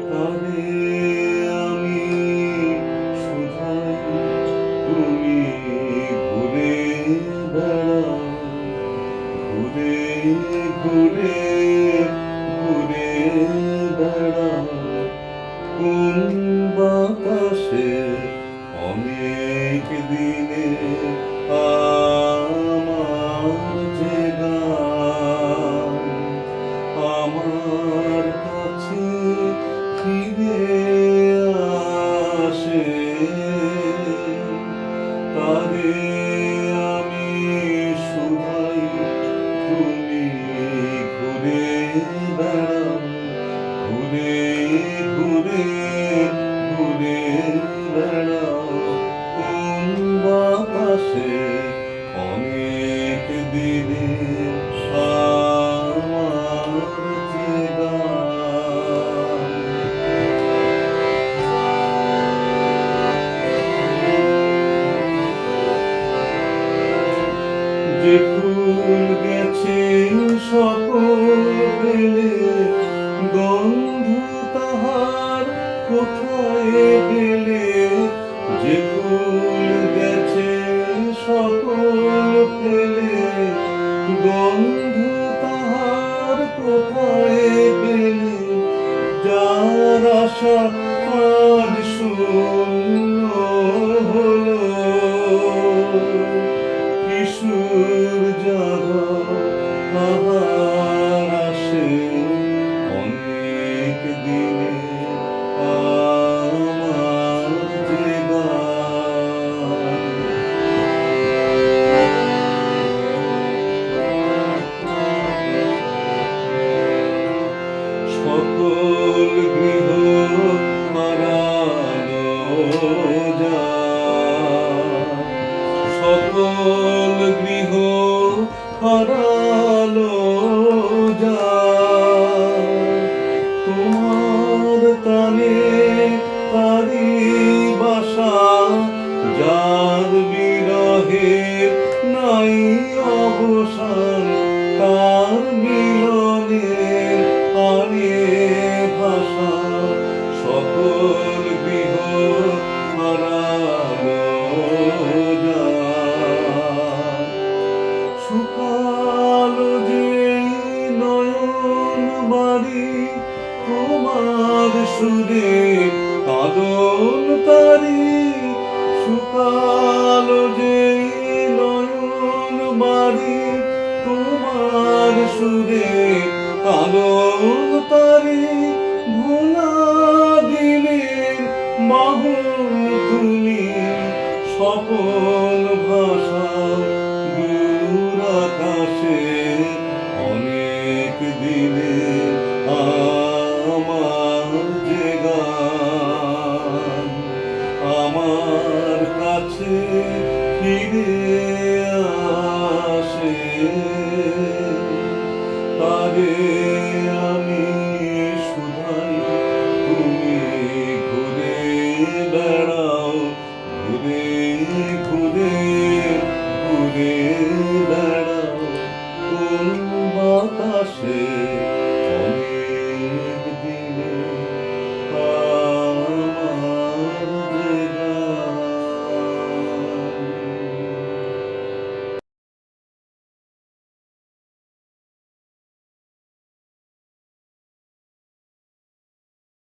তারে আমি শুধাই, তুমি ঘুরে বেড়াও, ঘুরে ঘুরে ঘুরে বেড়াও কোন বাতাসে অনেক দিনে আমার যে গান আমার কাছে ফিরে আসে, তারে আমি শুধাই, তুমি ঘুরে বেড়াও, ঘুরে ঘুরে ঘুরে বেড়াও কোন বাতাসে অনেক দিনে আমার যে গান। যে ফুল গেছে সকল বেলে, গন্ধ তাহার কোথায় গেলে? যে ফুল গেছে সকল ফেলে, গন্ধ তাহার কোথায় গেলে? যার আশা আজ শূন্য হলো, কিশোর যারা তাহার আসে অনেক দিনে আমার যে গান। সকল গৃহ হারানো যায়, সকল গৃহ হারালো যায়, তোমার তানে তারি বাসা, যার বিরহে নাই অবসান, তার মিলনের আনে ভাষা, সকল গৃহ হারালো যায়। শুকালো যে নয়ন বাড়ি, তোমার সুরে কাঁদন তারি, শুকালো যে নয়ন বাড়ি, তোমার সুরে কাঁদন তারি, ভোলা দিনের বাহন তুমি, স্বপন ভাষা দূর আকাশে অনেক দিনে আমার যে গান আমার কাছে ফিরে আসে, তারে